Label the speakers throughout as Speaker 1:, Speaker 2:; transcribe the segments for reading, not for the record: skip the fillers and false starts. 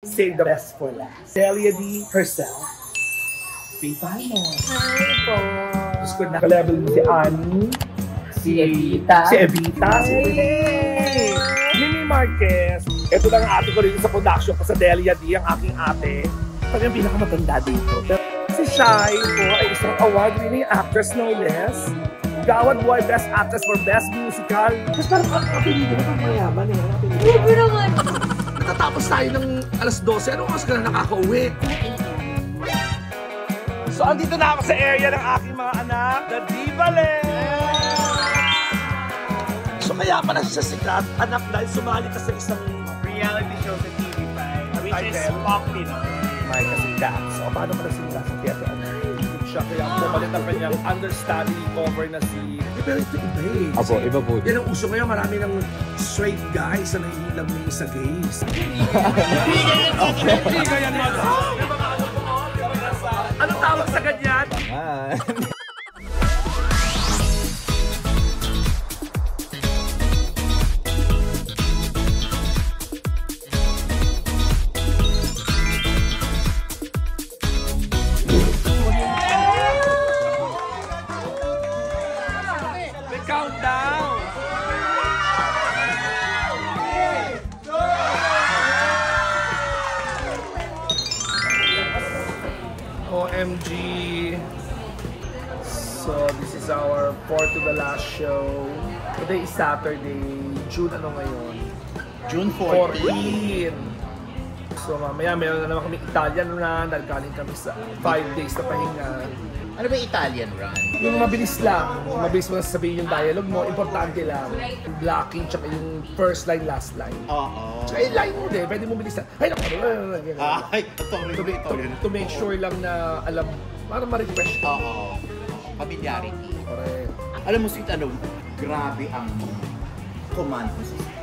Speaker 1: Save the best for last. Delia D herself. PayPal mo.
Speaker 2: Hi po.
Speaker 1: Diyos ko, naka-level mo si Annie. Si Evita. Si Mimi Marquez. Ito lang ang ate ko rin sa production ko sa Delia D, ang aking ate. Pag yung pinakamatanda dito. Si Shai po ay isang award-winning actress no less. Gawad Boy Best Actress for Best Musical. Tapos parang kapilito na pang mayaman eh.
Speaker 2: Grabe naman.
Speaker 1: Tatapos tayo ng alas 12. Anong oras ka na nakaka-uwi? So, andito na ako sa area ng aking mga anak, the Divale! So, kaya pala siya sikat, anak, dahil sumali ka sa isang
Speaker 3: reality show sa TV5, which is Pop Pinoy.
Speaker 1: may kasikat. So, paano pala sila sa theater? Siya kaya pumalit ang kanyang understudy cover na si... Pero ito iba eh.
Speaker 4: Apo, iba po.
Speaker 1: Yan ang uso ngayon, marami ng straight guys na nahihilang mo sa gays. Hindi ganyan mo. Anong tawag sa ganyan? Countdown! OMG! So, this is our fourth to the last show. Today is Saturday. June ano ngayon?
Speaker 4: June 14.
Speaker 1: So, mamaya meron na naman kami Italian run. Dahil galing kami sa 5 days na pahinga.
Speaker 4: Ano ba yung Italian run?
Speaker 1: Yung mabilis lang. Mabilis mo na sasabihin yung dialogue mo. Importante lang. Blocking, tsaka yung first line, last line.
Speaker 4: Oo.
Speaker 1: Tsaka yung line mo din. Pwede mo bilis na. Ay, naku.
Speaker 4: Ay, sorry.
Speaker 1: To make sure lang na alam, para ma-refresh.
Speaker 4: Oo. Familiarity.
Speaker 1: Correct.
Speaker 4: Alam mo, sweet, ano, grabe ang command mo sa stage.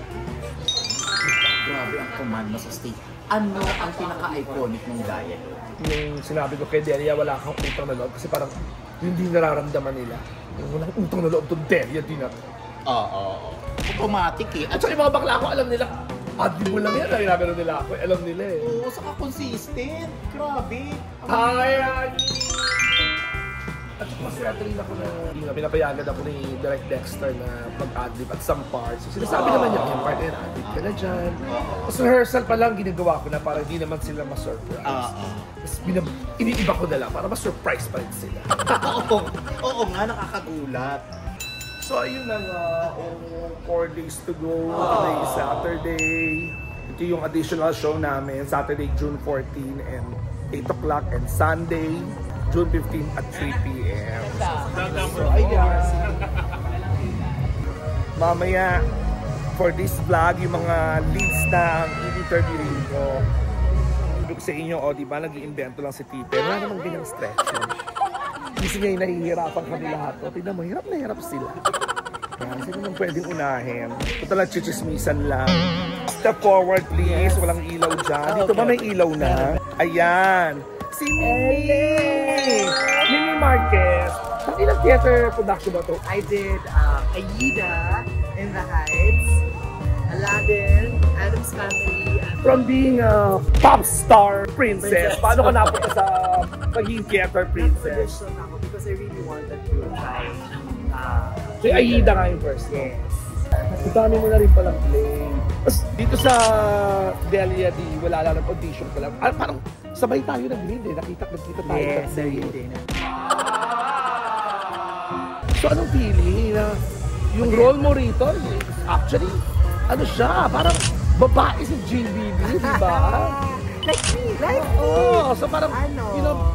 Speaker 4: Grabe ang command mo sa stage. Ano ang pinaka-iconic ng dialogue?
Speaker 1: Yung sinabi ko kay Delia, wala kang utang na loob kasi parang hindi nararamdaman nila. Yung walang utang na loob to Delia, di na.
Speaker 4: Oo. Automatic eh.
Speaker 1: At saka yung mga bakla ko, alam nila, admin mo lang yan, nagagano nila ako, alam nila eh.
Speaker 4: Oo, saka consistent. Grabe.
Speaker 1: Hi, at saka maswerte rin ako na pinapayagan ako ni Direct Dexter na pag-adlib at some parts. So, sinasabi naman niya, yung part na yun, adlib ka na dyan. Tapos rehearsal pa lang ginagawa ko na para hindi naman sila ma-surprise. Tapos iniiba ko na lang para ma-surprise pa rin sila.
Speaker 4: Oo nga, nakakagulat.
Speaker 1: So ayun na nga, 4 days to go. Today is Saturday. Ito yung additional show namin, Saturday, June 14 and 8 o'clock and Sunday, June 15 at 3 p.m. So ayan. Mamaya, for this vlog, yung mga leads na ang i-interviewin ko. Look sa inyo, o diba, nag-i-invento lang si Tite. Wala namang ganyang stretching. Kasi ngayon nahihirapan kami lahat. O, tignan mo, hirap na hirap sila. Yan, sino nang pwedeng unahin? Ito lang, chichismisan lang. Step forward, please. Walang ilaw dyan. Dito ba may ilaw na? Ayan. Si Mimi! Mimi Marquez. Pang ilang theater production ba ito?
Speaker 5: I did Aida in the Heights, Aladdin, Addams Family.
Speaker 1: From being a pop star princess, paano ka napunta sa pagiging theater princess?
Speaker 5: Nag-audition ako because I really wanted to try.
Speaker 1: So, Aida nga yung first.
Speaker 5: Yes.
Speaker 1: Ang dami mo na rin palang play. Tapos dito sa Delia D, wala lang ng audition ka lang. Parang sabay tayo nag-lead eh. Nakita tayo.
Speaker 5: Yes, I really did.
Speaker 1: So anong feeling na yung role mo rito, actually, ano siya, parang babae si JBB, di ba?
Speaker 5: Like me, like
Speaker 1: Oo, so parang,
Speaker 5: ano,
Speaker 1: you know,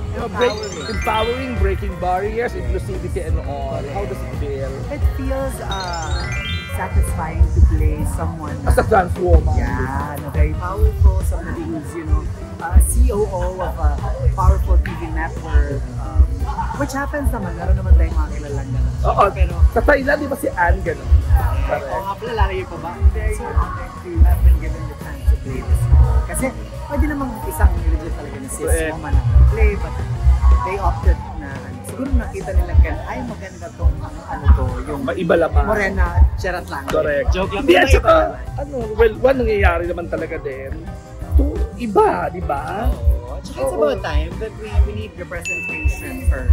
Speaker 1: empowering, breaking barriers, inclusivity and all. How does it feel?
Speaker 5: It feels satisfying to play someone.
Speaker 1: As a trans woman.
Speaker 5: Yeah, very powerful, somebody who's, you know, COO of a powerful TV network. Which happens naman, meron naman tayong mga kilalang gano'n.
Speaker 1: Oo, pero sa Thailand, di ba si Anne gano'n?
Speaker 5: Oo nga pala, lalagay pa ba? Very honored to have been given the chance to play this role. Kasi pwede namang isang legit talaga na cis woman na play, but they opted na, siguro nakita nila ay maganda tong ano to, yung
Speaker 1: Maiba laban.
Speaker 5: morena, charat lang.
Speaker 1: Correct.
Speaker 3: Joke lang.
Speaker 1: Hindi, at saka, ano, well, one nangyayari naman talaga din. iba, di ba?
Speaker 5: It's about time that we need representation for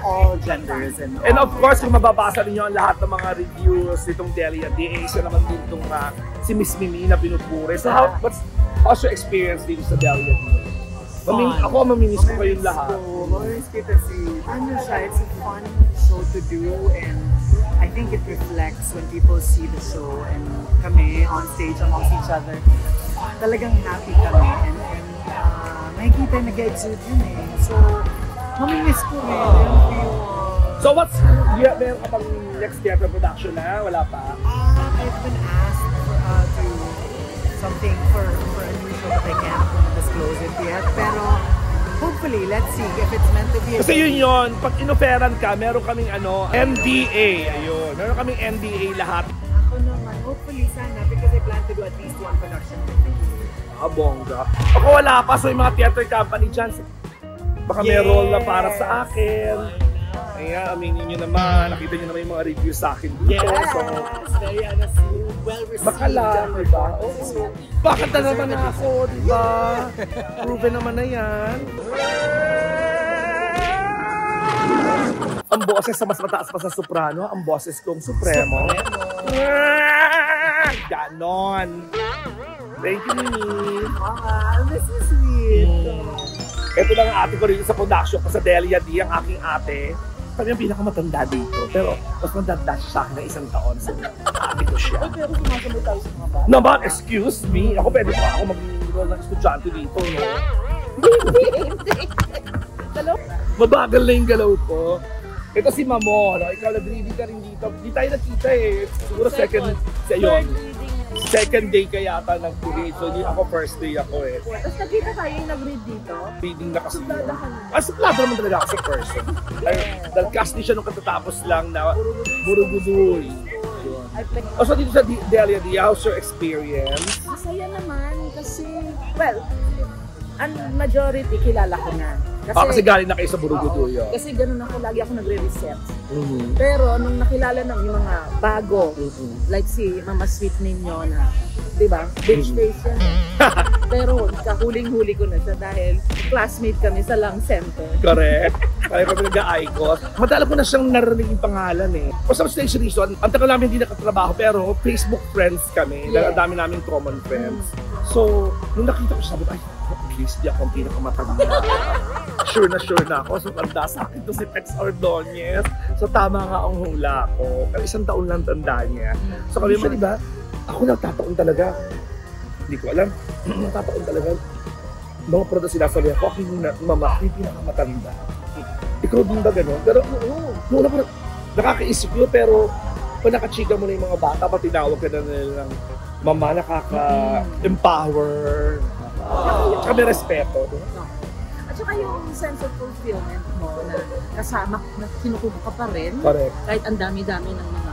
Speaker 5: all genders and
Speaker 1: of course, kung mababasa ninyo ang lahat ng mga reviews nitong Delia D, isa naman din itong si Miss Mimi na pinupuri. So, how's your experience dito sa Delia D? Ako mamimiss ko kayong lahat.
Speaker 5: Always kita si ano siya, it's a fun show to do and I think it reflects when people see the show and kami on stage amongst each other. Talagang happy kami and nakikita nag-exude yun eh. So, mamimiss ko rin.
Speaker 1: So meron ka bang next theater production na? Wala pa?
Speaker 5: I've been asked to something for a new show but I can't disclose it yet. Pero hopefully, let's see if it's meant to be.
Speaker 1: Kasi yun, pag inoferan ka, meron kaming NDA. Ayun, meron kaming NDA lahat.
Speaker 5: Ako naman, hopefully sana because I plan to do at least one production.
Speaker 1: Bongga. Ako wala pa, so yung mga theater company dyan, baka may role na para sa akin. Ayan, aminin nyo naman, nakita nyo naman yung mga reviews sa akin dito.
Speaker 5: Yes,
Speaker 1: so,
Speaker 5: very well-received.
Speaker 1: baka lang, diba? Oo. Bakit na naman ako, diba? Proven naman na yan. Ang boses sa mas mataas pa sa soprano, ang boses kong supremo. Ganon. Thank you, Mimi.
Speaker 5: This is sweet.
Speaker 1: Ito lang ang ate ko rin sa production ko sa Delia D, ang aking ate. Kami ang pinakamatanda dito, pero mas matanda siya sa akin na 1 taon. So, ate ko siya.
Speaker 5: Pero sumasabay tayo sa mga bata.
Speaker 1: Naman, excuse me. Ako pwede pa ako mag-enroll ng estudyante dito, no? Mabagal na yung galaw ko. Ito si Mamo, no? Ikaw nag-reading ka rin dito. Di tayo nakita eh. Siguro second day ka yata nag-read. So, ako first day ako eh.
Speaker 2: Tapos nakita tayo yung nag-read dito.
Speaker 1: Reading na kasi yun. Suplado naman talaga ako sa person. Dahil cast ni siya nung katatapos lang na Burugudoy. So dito sa Delia D, how's your experience?
Speaker 2: Masaya naman kasi, well, ang majority kilala ko na.
Speaker 1: Kasi galing na kayo sa Burugudoy.
Speaker 2: Kasi ganun ako, lagi ako nagre-research. Pero nung nakilala ng yung mga bago, like si Mama Sweet ninyo na, di ba? Beach face yan. Pero kahuling-huli ko na siya dahil classmate kami sa Lang Center.
Speaker 1: Correct. Kaya kami nag-aikot. Madalang ko na siyang narinig yung pangalan eh. For some strange reason, ang tagal namin hindi nakatrabaho pero Facebook friends kami. Dahil ang dami namin common friends. So, nung nakita ko siya, sabi ko, ay, at least di ako ang pinakamatanda. Sure na ako. So, tanda sa akin to si Tex Ordonez. So, tama nga ang hula ko. Pero 1 taon lang tanda niya. So, kami ba, diba? Ako nagtataon talaga. Hindi ko alam. Nagtataon talaga. Mga product sinasabi ako, ako yung mama, ako yung pinakamatanda. Ikaw din ba gano'n? Pero, noon ako nakakaisip yun, pero kung nakachika mo na yung mga bata, pa tinawag ka na nilang mama, nakaka-empower. Tsaka may respeto.
Speaker 2: At saka yung sense of fulfillment mo na kasama, na kinukuha ka pa rin.
Speaker 1: Correct.
Speaker 2: Kahit ang dami-dami ng mga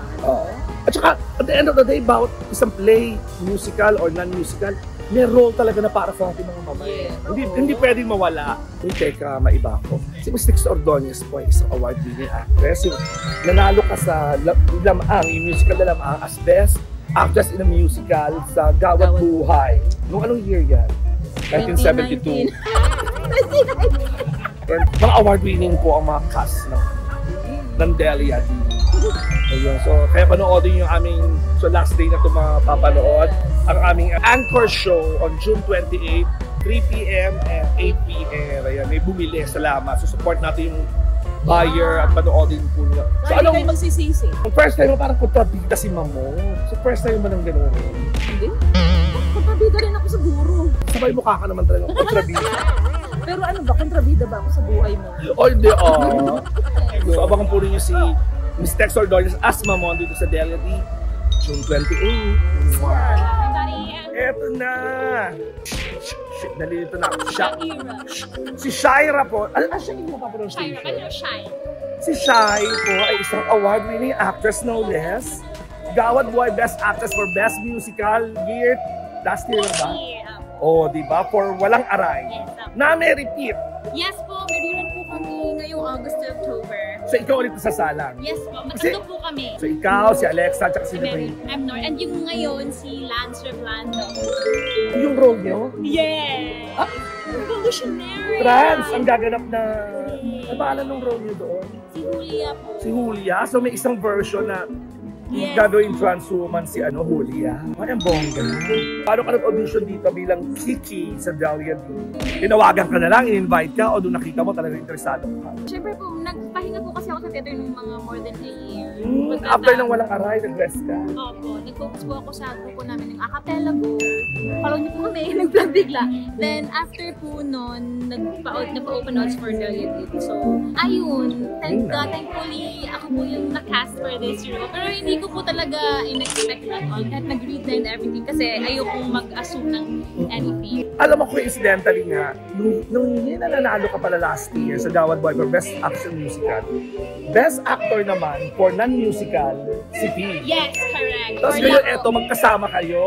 Speaker 1: At saka, at the end of the day, bawat isang play, musical or non-musical, may role talaga na para sa ating mga mama. Hindi pwedeng mawala. Uy, teka, maiba ako. Si Miss Tex Ordonez po ay isang award-winning actress. Yung nanalo ka sa Lamang, yung musical na Lamang as Best Actress in a Musical sa Gawad Buhay. Noong anong year yan? 1972. And mga award-winning po ang mga cast ng Delia D. Ayun. So, kaya panoodin yung aming last day na ito mapapanood. Ang aming anchor show on June 28, 3 p.m. and 8 p.m. Ayan, may bumili. Salamat. So, support natin yung buyer at panoodin po niya. So,
Speaker 2: hindi kayo magsisisi.
Speaker 1: Ang first time mo parang kontrabida si Mamo. So, first time mo nang gano'n.
Speaker 2: Hindi. Kontrabida rin ako sa guro.
Speaker 1: Sabay mukha ka naman talaga kontrabida.
Speaker 2: Pero ano ba, kontrabida ba ako sa buhay mo?
Speaker 1: Oh, hindi. So, abangan po rin niyo si Miss Tex Ordonez as Mamon dito sa Delia D, June 28. Eto na! Shit, nalilito na ako. Si Shaira po. Siya yung mapapronunciation. Si Shai po ay isang award-winning actress no less. Gawad Buhay Best Actress for Best Musical year. Last year na ba? Oh, di ba? For Walang Aray. Na may repeat.
Speaker 6: Yes po, may rerun po kami ngayong August to October.
Speaker 1: So ikaw ulit sa salang.
Speaker 6: Yes po, magkano po kami.
Speaker 1: So ikaw, si Alexa, at si
Speaker 6: Mary, I'm Nor. And yung ngayon, si Lance Reblando.
Speaker 1: Yung role nyo?
Speaker 6: Yeah! Revolutionary!
Speaker 1: Trans, ang gaganap na... Ano pangalan ng role nyo doon?
Speaker 6: Si Julia po.
Speaker 1: Si Julia. So may isang version na
Speaker 6: Yes.
Speaker 1: gagawin trans woman si Julia. Ay, ang bongga. Paano ka nag-audition dito bilang Kiki sa Dahlia D? Tinawagan ka na lang, in-invite ka, o doon nakita mo talaga interesado ka?
Speaker 6: Siyempre po, nagpahinga po kasi ako sa theater ng mga more than a year.
Speaker 1: After ng walang aray, nag-rest ka?
Speaker 6: Opo, nag-focus po ako sa grupo namin ng acapella group. Follow niyo po kami, nag-vlog bigla. Then after po nun, nagpa-open outs for Dahlia D. So, ayun, thankfully, ako po yung na-cast for this role. Pero hindi ko po talaga in-expect na kahit nag-read na and everything kasi ayokong mag-assume ng anything.
Speaker 1: Alam mo, coincidentally nga, nung nanalo ka pala last year sa Gawad Boy for Best Action Musical, Best Actor naman for non-musical, si P.
Speaker 6: Yes, correct.
Speaker 1: Tapos
Speaker 6: For
Speaker 1: ngayon,
Speaker 6: Lako.
Speaker 1: eto, magkasama kayo.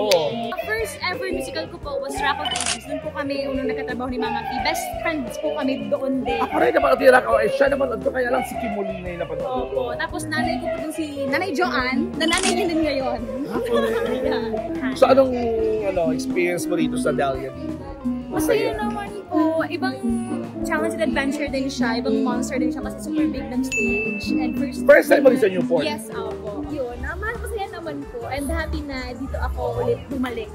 Speaker 6: First ever musical ko po was Rock of Ages. Doon po kami unang nagkatrabaho ni Mama P. Best friends po kami doon din.
Speaker 1: Ako rin naman, tira ka, siya naman, kaya lang si Kim Molina yung napanood ko.
Speaker 6: Opo. Tapos nanay ko po dun si Nanay Joanne, na nanay niya din ngayon. Yeah.
Speaker 1: So anong experience mo rito sa Dahlia D?
Speaker 6: Masaya naman po. Ibang challenge and adventure din siya. Ibang monster din siya kasi super big ng stage. And
Speaker 1: First time mo rin sa Newport?
Speaker 6: Yes, opo. Yun, masaya naman po. And happy na dito ako ulit bumalik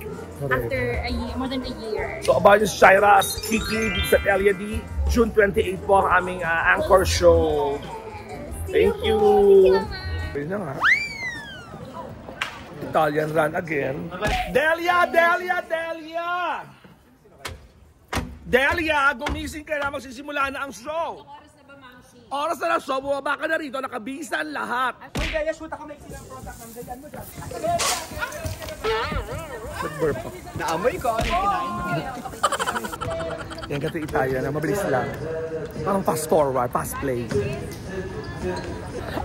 Speaker 6: after a year, more than a year.
Speaker 1: So about yung Shira as Kiki dito sa Dahlia D, June 28 po ang aming anchor show. Thank you! Ayun na nga. Italian run again. Delia! Delia! Delia! Delia! Gumising ka na, magsisimula na ang show.
Speaker 6: Oras na ba, Mamsi?
Speaker 1: Oras na ng show, bumaba ka na rito, nakabisa ang lahat.
Speaker 3: Kung kaya shoot ako may silang product ng ganyan mo dyan.
Speaker 1: Nag-burp ako.
Speaker 3: Naamoy ko, ano yung kinain mo?
Speaker 1: Yan kasi Italian na mabilis lang. Parang fast forward, fast play.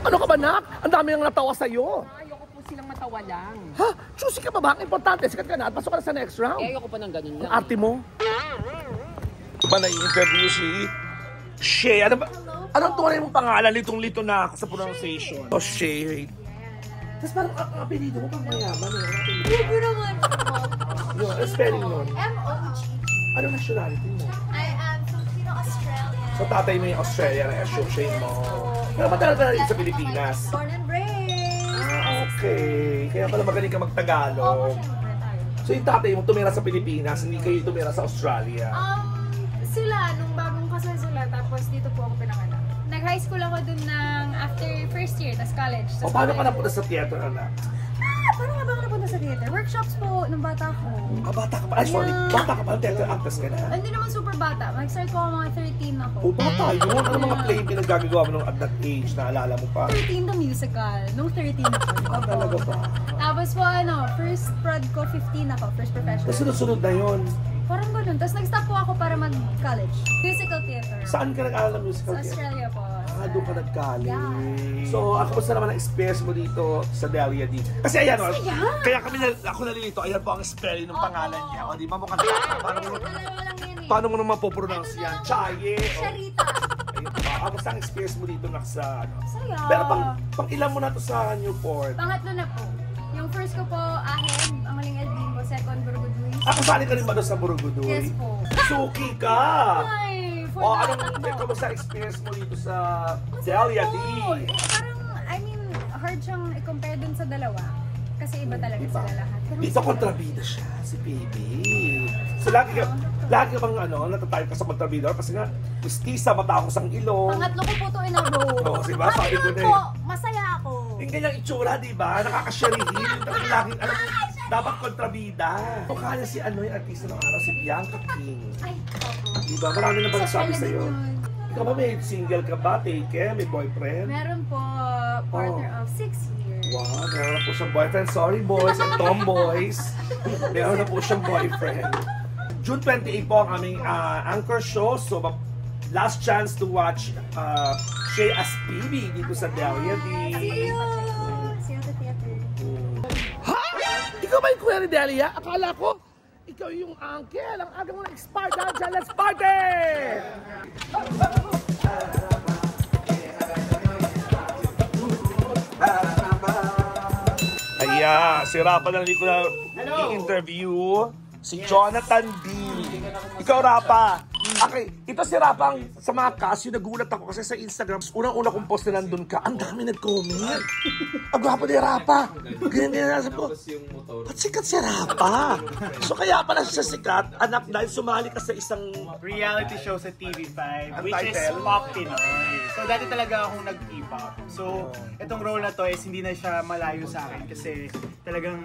Speaker 1: Ano ka ba, Nak? Ang dami nang natawa sa'yo.
Speaker 2: Ayoko po silang matawa lang.
Speaker 1: Ha? Choosy ka pa ba? Ang importante, sikat ka na at pasok ka na sa next round.
Speaker 2: Ayoko pa ng ganun
Speaker 1: Ang
Speaker 2: lang.
Speaker 1: arte mo. Ba na-interview si Shay? Anong tunay mong pangalan? Litong-lito na ako sa pronunciation. Oh, Shay. Tapos parang ang apelido mo pang mayaman eh.
Speaker 7: Bubo naman po.
Speaker 1: Yun, ang spelling nun.
Speaker 7: M-O-G.
Speaker 1: Anong nationality mo?
Speaker 7: I am Filipino-Australian.
Speaker 1: So tatay mo yung Australian na Shay mo. Pero matagal ka na rin sa Pilipinas.
Speaker 7: Born and raised.
Speaker 1: Okay. Kaya pala magaling ka
Speaker 7: Opo,
Speaker 1: magtagalog.
Speaker 7: syempre tayo.
Speaker 1: So yung tatay mo tumira sa Pilipinas, hindi kayo tumira sa Australia.
Speaker 7: Sila, nung bagong kasal sila, tapos dito po ako pinanganak. Nag-high school ako dun ng after first year, tas college.
Speaker 1: O paano ka napunta sa theater, anak?
Speaker 7: Paano nga ba ako napunta sa theater? Workshops po nung bata ko.
Speaker 1: Bata ka pa. Ay, sorry.
Speaker 7: Yeah.
Speaker 1: Bata ka pa. Theater actress ka na.
Speaker 7: Hindi naman super bata. Mag-start ko ako mga 13 ako.
Speaker 1: O bata yun. Ano mga play yung pinaggagawa mo nung at that age? Naalala mo pa?
Speaker 7: 13 the musical. Nung 13 ako.
Speaker 1: Talaga ba?
Speaker 7: Tapos po first prod ko 15 ako. First professional.
Speaker 1: Tapos sunod-sunod na yun.
Speaker 7: Parang ganun. Tapos nag-stop po ako para mag-college. Musical theater.
Speaker 1: Saan ka nag-aaral ng musical
Speaker 7: Sa
Speaker 1: theater?
Speaker 7: Australia po.
Speaker 1: Doon ka nag-college.
Speaker 7: Yeah.
Speaker 1: So, ako basta naman ang experience mo dito sa Dahlia D. Kasi ayan, kaya ako nalilito, ayan po ang spelling ng pangalan niya. O, di ba mukhang paano mo naman po-pronounce yan? Chaye.
Speaker 7: Sharita.
Speaker 1: Ayun pa. Basta ang experience mo dito sa
Speaker 7: Saya.
Speaker 1: Pero pang ilan mo na to sa Newport?
Speaker 7: Pangatlo na po. Yung first ko po, Ahed, ang huling Eldimbo. Second, Burguduy.
Speaker 1: Kasali ka rin ba doon sa Borogodoy?
Speaker 7: Yes po.
Speaker 1: Suki ka!
Speaker 7: Ay, for
Speaker 1: O,
Speaker 7: that,
Speaker 1: kamusta ang experience mo dito sa Dahlia D?
Speaker 7: Parang, hard siyang i-compare dun sa dalawa. Kasi iba talaga
Speaker 1: Diba?
Speaker 7: sila lahat. Pero
Speaker 1: Dito kontrabida siya, si Baby. So lagi ka bang natatayog ka sa kontrabida? Kasi nga, mistisa, matapos ang ilong.
Speaker 7: pangatlo ko po to in a row.
Speaker 1: Oo, diba? Sabi ko na
Speaker 7: po,
Speaker 1: eh.
Speaker 7: masaya ako.
Speaker 1: Yung ganyang itsura, di ba? Nakakasharihin. Yung talagang laging, alam mo, dapat kontrabida. O kaya si yung artista ng araw, si Bianca King.
Speaker 7: Ay, opo.
Speaker 1: Di ba? Marami na ba nagsabi
Speaker 7: Sa
Speaker 1: sa'yo?
Speaker 7: yun.
Speaker 1: Ikaw ba may single ka ba? Take care? May boyfriend?
Speaker 7: Meron po, partner of 6 years.
Speaker 1: Wow, meron na po siyang boyfriend. Sorry boys and tomboys. Meron na po siyang boyfriend. June 28 po ang aming anchor show. So, last chance to watch Shay as PB dito sa Dahlia D.
Speaker 7: See you! See you at the theater.
Speaker 1: Ha? Ikaw ba yung kuya ni Delia? Akala ko, ikaw yung uncle. Ang aga mo na-expire dyan. Let's party! na. Si Rapa na ko na i-interview. Si Jonathan D. Ikaw, Rapa. Okay, ito si Rapa sa mga cast, yung nagulat ako kasi sa Instagram, unang-una kong post na nandun ka, ang dami nag-comment. Ang gwapo ni Rapa. Ganyan na po. Ba't sikat si Rapa? So kaya pala siya sikat, anak, dahil sumali ka sa isang
Speaker 3: reality show sa TV5,
Speaker 1: Ang
Speaker 3: which is
Speaker 1: title?
Speaker 3: Pop Pinoy. So dati talaga akong nag-P-pop. So itong role na to is hindi na siya malayo sa akin kasi talagang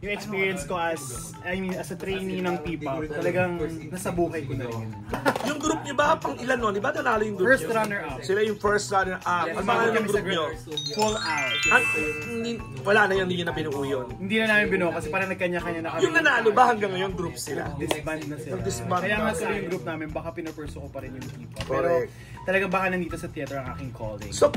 Speaker 3: yung experience ko as a trainee ng P-pop, talagang nasa buhay ko na rin.
Speaker 1: Yung group niyo ba, pang ilan nun? Di ba nanalo yung group
Speaker 3: First
Speaker 1: niyo?
Speaker 3: runner-up.
Speaker 1: Sila yung first runner-up. Ang mga yung group niyo?
Speaker 3: Full out.
Speaker 1: Wala na yun, hindi nyo na pinuo yun.
Speaker 3: Hindi na namin binuo kasi parang nagkanya-kanya na kami.
Speaker 1: Yung nanalo ba hanggang ngayon group sila?
Speaker 3: Disband na sila.
Speaker 1: Disband
Speaker 3: Kaya
Speaker 1: na.
Speaker 3: nga sila yung group namin, baka pinupurso ko pa rin yung P-pop. Pero
Speaker 1: Correct.
Speaker 3: talagang baka nandito sa theater ang aking calling.
Speaker 1: So,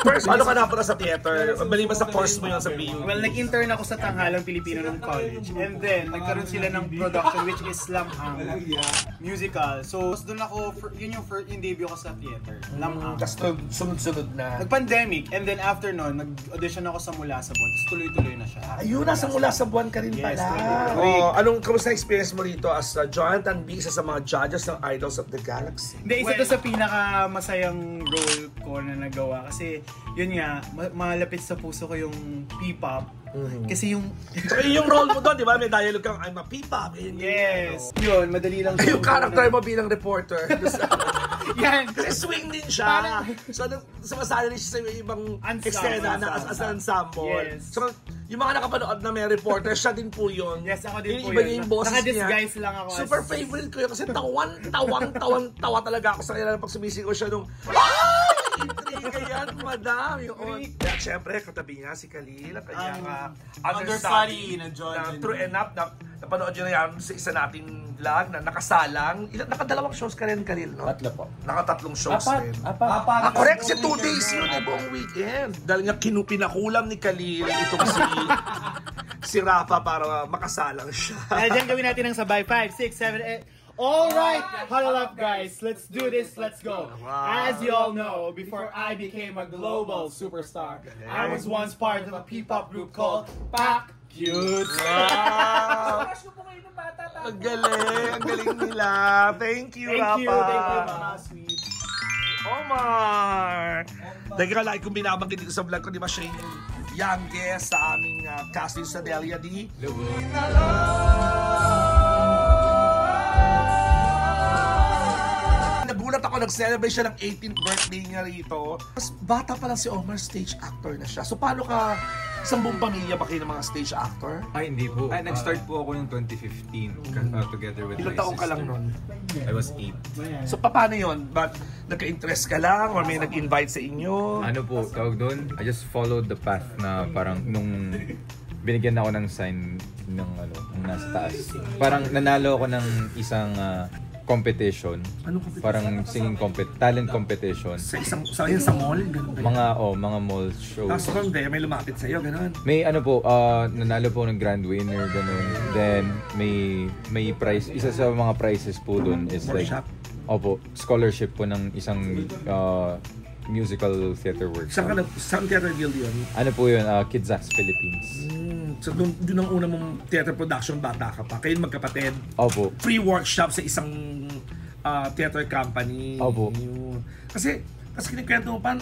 Speaker 1: first, ano ka napunta sa theater? Maliban sa course mo yun sa BU?
Speaker 3: Well, nag-intern ako sa Tanghalang Pilipino ng college. And then, nagkaroon sila ng production which is Lamang musical. So, doon ako, yun yung debut ko sa theater. Lamang.
Speaker 1: Tapos sunod-sunod na.
Speaker 3: Nag-pandemic, and then after nun, nag-audition ako sa Mula sa Buwan. Tapos tuloy-tuloy na siya.
Speaker 1: Ayun, nasa mula sa buwan ka rin
Speaker 3: Yes,
Speaker 1: pala.
Speaker 3: correct.
Speaker 1: Anong kamusta experience mo rito as Jonathan B, isa sa mga judges ng Idols of the Galaxy?
Speaker 3: Hindi, isa to sa pinaka-masayang role ko na nagawa. Kasi, yun nga, malapit sa puso ko yung P-pop. Kasi yung...
Speaker 1: So, yung role mo doon, di ba? May dialogue kang, I'm a P-pop.
Speaker 3: Yes! Yun, madali lang.
Speaker 1: Yung character mo bilang reporter.
Speaker 3: Yan!
Speaker 1: Kasi swing din siya. So, sumasali rin siya sa ibang eksena na as an ensemble.
Speaker 3: Yes.
Speaker 1: So, yung mga nakapanood na may reporter, siya din po yun.
Speaker 3: Yes, ako din po
Speaker 1: Iba
Speaker 3: yun.
Speaker 1: niya yung boses niya.
Speaker 3: Naka-disguise lang ako.
Speaker 1: Super favorite ko yun kasi tawa talaga ako sa kanya pag sumisigaw siya nung intriga yan, madam. Kaya syempre, katabi niya si Khalil, ang kanyang understudy
Speaker 4: ng John.
Speaker 1: na True Enough, napanood nyo na yan sa isa nating vlog na nakasalang. Nakadalawang shows ka rin, Khalil, no?
Speaker 4: Tatlo po.
Speaker 1: Nakatatlong shows rin.
Speaker 4: Apat.
Speaker 1: Correct, si 2 days yun, buong weekend. Dahil nga pinakulaam ni Khalil itong si Rafa para makasalang siya.
Speaker 3: Kaya dyan gawin natin ng sabay. 5, 6, 7, 8. Alright, huddle up guys, let's do this, let's go. As you all know, before I became a global superstar, I was once part of a P-pop group called Pak Cute.
Speaker 1: Wow! Ang galing nila. Thank you, Rafa.
Speaker 3: Thank you, Mama Sweet.
Speaker 1: Omar! Dahil ka lagi kong binabanggit dito sa vlog ko, di ba siya yung youngest sa aming casting sa Delia D. Nagulat ako, nag-celebrate siya ng 18th birthday niya rito. Mas bata pa lang si Omar, stage actor na siya. So paano ka, isang buong pamilya ba kayo ng mga stage actor?
Speaker 8: Ay, hindi po. Nag-start po ako yung 2015 together with
Speaker 1: Ilang
Speaker 8: my
Speaker 1: taong ka lang
Speaker 8: sister.
Speaker 1: nun?
Speaker 8: I was 8.
Speaker 1: So paano yun? Ba't nagka-interest ka lang or may nag-invite sa inyo?
Speaker 8: Ano po, tawag doon? I just followed the path na parang nung binigyan ako ng sign ng ng nasa taas. Parang nanalo ako ng isang competition.
Speaker 1: Anong competition?
Speaker 8: Parang singing talent competition.
Speaker 1: Sa mall? Ganun ba?
Speaker 8: Mga mall shows.
Speaker 1: Tapos from there, may lumapit sa'yo, ganun.
Speaker 8: May nanalo po ng grand winner, ganun. Then, may prize, isa sa mga prizes po doon is
Speaker 1: Workshop?
Speaker 8: Scholarship po ng isang musical theater workshop.
Speaker 1: Saan theater guild yun?
Speaker 8: Ano po yun? Kids Acts Philippines.
Speaker 1: So doon ang una mong theater production, bata ka pa. Kayo magkapatid.
Speaker 8: Opo.
Speaker 1: Free workshop sa isang theater company.
Speaker 8: Opo.
Speaker 1: Kasi kinikwento mo pa,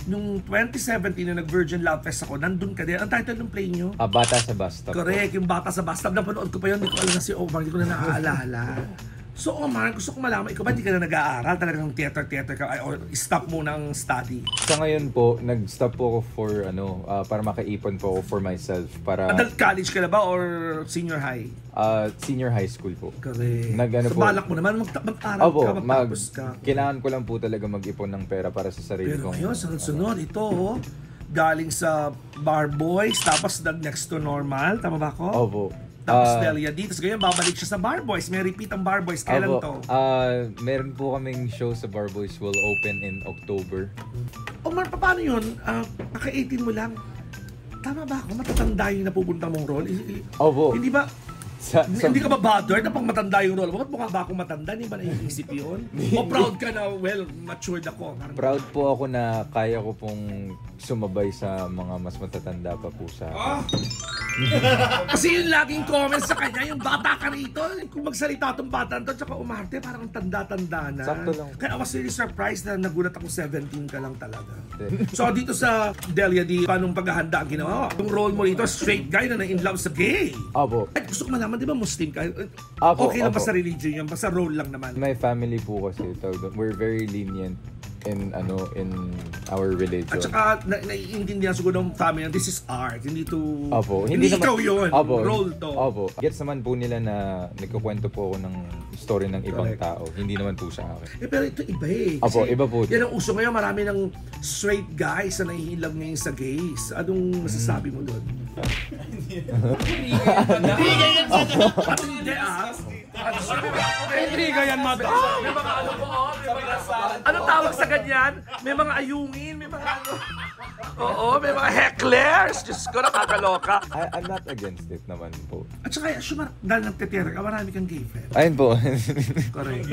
Speaker 1: nung 2017 na nag-Virgin Love Fest ako, nandun ka din. Ang title ng play nyo?
Speaker 8: Bata sa Bus Stop.
Speaker 1: Correct, yung Bata sa Bus Stop. Napanood ko pa yun, hindi ko alam na si Omar, hindi ko na naaalala. So Omar, gusto ko malaman, ikaw ba hindi ka na nag-aaral? Talagang theater ka? Or stop mo ng study?
Speaker 8: Sa ngayon po, nag-stop po ako for para makaipon po ako for myself. Para
Speaker 1: Adult college ka na ba or senior high?
Speaker 8: Senior high school po.
Speaker 1: Correct.
Speaker 8: So
Speaker 1: balak mo naman mag-aral
Speaker 8: Opo,
Speaker 1: ka, magtapos ka.
Speaker 8: kailangan ko lang po talaga mag-ipon ng pera para sa sarili
Speaker 1: Pero
Speaker 8: ko.
Speaker 1: ngayon, sunod-sunod, ito galing sa Bar Boys, tapos next to normal, tama ba ako?
Speaker 8: Opo.
Speaker 1: Tapos Delia D, tapos ganyan, babalik siya sa Bar Boys. May repeat ang Bar Boys. Kailan to?
Speaker 8: Meron po kaming show sa Bar Boys will open in October.
Speaker 1: Omar, paano yun? Naka-18 mo lang. Tama ba ako? Matatanda yung napupunta mong role?
Speaker 8: Opo.
Speaker 1: Hindi ba? Hindi ka ba bothered na pang matanda yung role? Bakit mukha ba akong matanda? Hindi ba naiisip yun? O proud ka na, well, matured ako?
Speaker 8: Proud po ako na kaya ko pong sumabay sa mga mas matatanda pa po sa akin.
Speaker 1: Kasi yung laging comments sa kanya, yung bata ka rito, kung magsalita itong bata to, tsaka umarte, parang tanda-tanda na.
Speaker 8: Sakto lang.
Speaker 1: Kaya I was really surprised na nagulat ako 17 ka lang talaga. So dito sa Delia D, paanong paghahanda ang ginawa? Yung role mo rito, straight guy na na-in love sa gay.
Speaker 8: Opo.
Speaker 1: At gusto ko malaman, di ba Muslim ka?
Speaker 8: Opo,
Speaker 1: Okay lang ba
Speaker 8: opo.
Speaker 1: sa religion yan? Basta role lang naman.
Speaker 8: My family po kasi, we're very lenient in our religion.
Speaker 1: At saka naiintindihan siguro ng family na this is art, hindi to...
Speaker 8: Opo,
Speaker 1: hindi
Speaker 8: naman,
Speaker 1: ikaw yun,
Speaker 8: opo,
Speaker 1: role to.
Speaker 8: Opo. Gets naman po nila na nagkukwento po ako ng story ng ibang tao. Hindi naman po sa akin.
Speaker 1: Pero ito iba eh.
Speaker 8: Opo, iba po.
Speaker 1: Yan ang uso ngayon, marami ng straight guys na nahihilab ngayon sa gays. Anong masasabi mo doon? Hindi ah.
Speaker 3: Intriga yan, madam.
Speaker 1: May mga ano po, anong tawag sa ganyan? May mga ayungin, may mga ano. Oo, may mga hecklers. Diyos ko, nakakaloka.
Speaker 8: I'm not against it naman po.
Speaker 1: At saka, dahil nagtitira ka, marami kang gay friend.
Speaker 8: Ayun po.
Speaker 1: Correct.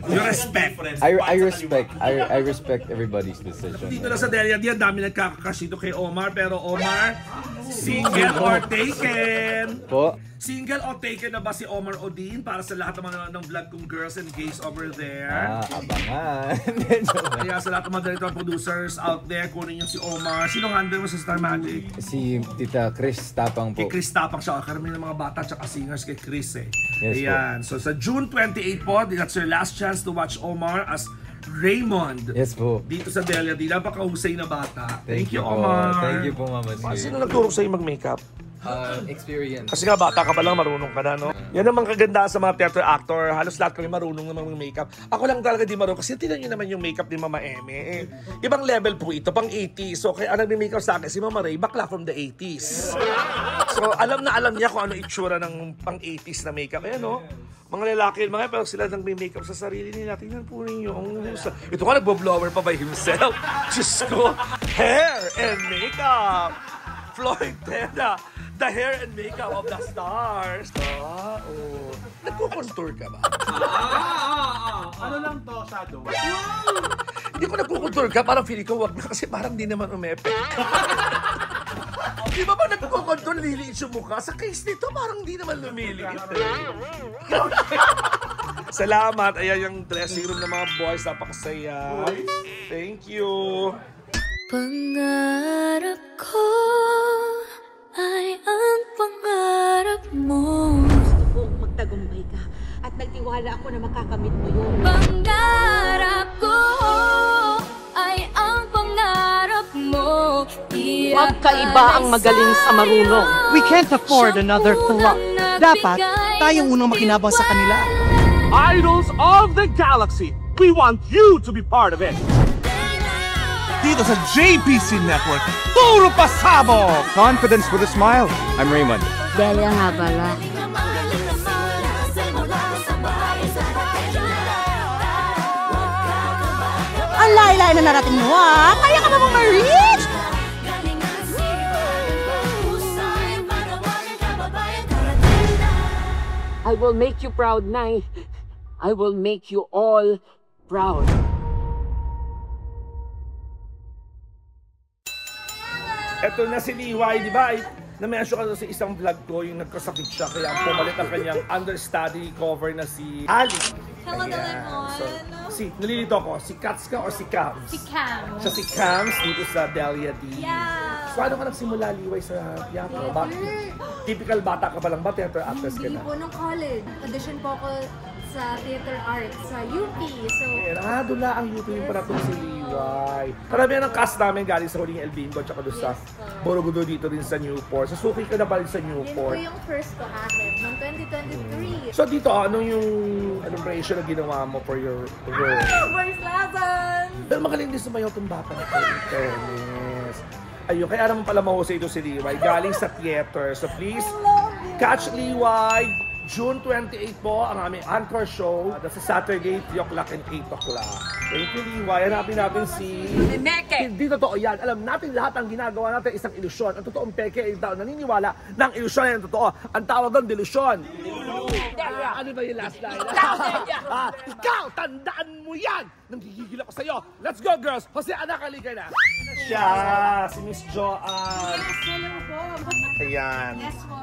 Speaker 1: You respect.
Speaker 8: I respect everybody's decision.
Speaker 1: Dito na sa Delia D, ang dami nagkakakas dito kay Omar. Pero Omar, single or taken?
Speaker 8: Po?
Speaker 1: Single or taken na ba si Omar Odin para sa lahat ng mga ng vlog kong girls and gays over there?
Speaker 8: Abangan.
Speaker 1: Kaya sa lahat ng mga director producers out there, kunin niyo si Omar. Sinong handle mo sa Star Magic?
Speaker 8: Si Tita Chris Tapang po.
Speaker 1: Kay Chris Tapang siya. Karami ng mga bata at singers kay Chris eh.
Speaker 8: Yes,
Speaker 1: ayan. So sa June 28 po, that's your last chance to watch Omar as Raymond.
Speaker 8: Yes po.
Speaker 1: Dito sa Delia D. Napakahusay na bata.
Speaker 8: Thank you,
Speaker 1: Omar.
Speaker 8: Thank you po, Mama.
Speaker 1: Sino nagturo sa'yo mag-makeup?
Speaker 8: Experience.
Speaker 1: Kasi nga bata ka pa lang, marunong ka na, no? Yan ang mga kagandahan sa mga theater actor. Halos lahat kami marunong naman ng makeup. Ako lang talaga di marunong. Kasi tinan nyo naman yung makeup ni Mama Eme. Ibang level po ito, pang 80s. So kaya ang nagme-makeup sa akin, si Mama Ray, bakla from the 80s. So alam niya kung ano itsura ng pang 80s na makeup. Ayan, no? Mga lalaki, mga pero sila nagme-makeup sa sarili nila. Tingnan po ninyo. Ito nga, nagbo-blower pa by himself. Diyos ko. Hair and makeup. Floyd Tena, the hair and makeup of the stars. Nagko-contour ka ba?
Speaker 3: Ano lang to, Shadow?
Speaker 1: Hindi ko nagko-contour ka, parang feeling ko wag na kasi parang di naman umepe. Di ba ba nagko-contour, liliit yung mukha? Sa case nito, parang di naman lumiliit. Salamat. Ayan yung dressing room ng mga boys. Napakasaya. Thank you.
Speaker 9: Pangarap ko ay ang pangarap mo.
Speaker 10: Gusto kong magtagumpay ka at nagtiwala ako na makakamit mo yun.
Speaker 9: Pangarap ko ay ang pangarap mo.
Speaker 10: Huwag kaiba ang magaling sa marunong.
Speaker 5: We can't afford another flop. Dapat tayong unang makinabang sa kanila.
Speaker 3: Idols of the Galaxy, we want you to be part of it.
Speaker 11: Dito sa JPC Network, puro pasabog!
Speaker 8: Confidence with a smile. I'm Raymond.
Speaker 9: Delia nga pala.
Speaker 10: Ang layo-layo na narating mo ah! Kaya ka ba ma-reach? I will make you proud, Nay. I will make you all proud.
Speaker 1: Eto na si Liway, di ba? Na-mention ka sa isang vlog ko, yung nagkasakit siya, kaya pumalit ang kanyang understudy cover na si Ali.
Speaker 6: Hello, Doraemon.
Speaker 1: So, nalilito ako, si Kats ka or si Cams?
Speaker 6: Si Cam.
Speaker 1: Siya si Cams dito sa Delia D.
Speaker 6: Yeah.
Speaker 1: So, ano ka nagsimula, Liway, sa teatro? Typical bata ka pa lang ba? Theater actress ka
Speaker 12: Hindi
Speaker 1: na?
Speaker 12: po, nung college, audition po ako sa theater arts sa UP. So,
Speaker 1: Doon na ang YouTube yung paratong si Liway. Karamihan ng cast namin galing sa Huling El Bimbo at saka doon sa Borobudur dito din sa Newport. So, suki ka na ba rin sa
Speaker 12: yun po
Speaker 1: Newport?
Speaker 12: yung first ko ahit noong 2023.
Speaker 1: So, dito, anong ratio na ginawa mo for your role?
Speaker 12: Voice lessons!
Speaker 1: Pero magaling din sumayaw itong bata na ito. In fairness. Ayun, kaya naman pala mahusay ito si Liway. Galing sa theater. So, please, catch Liway June 28 po ang aming anchor show. That's sa Saturday, 3 o'clock and 8 o'clock. Thank you, Liwa. Hanapin natin si...
Speaker 2: Meke!
Speaker 1: Hindi totoo yan. Alam natin lahat ang ginagawa natin isang ilusyon. Ang totoong peke ay tao naniniwala ng ilusyon ay ang totoo. Ang tawag doon, delusyon. Ano ba yung last line? Ikaw, tandaan mo yan! Nanggigigil ako sa'yo. Let's go, girls! Jose, anak, halika na. Siya, si Miss Joanne.
Speaker 12: Yes, hello po.
Speaker 1: Ayan.
Speaker 12: Yes po.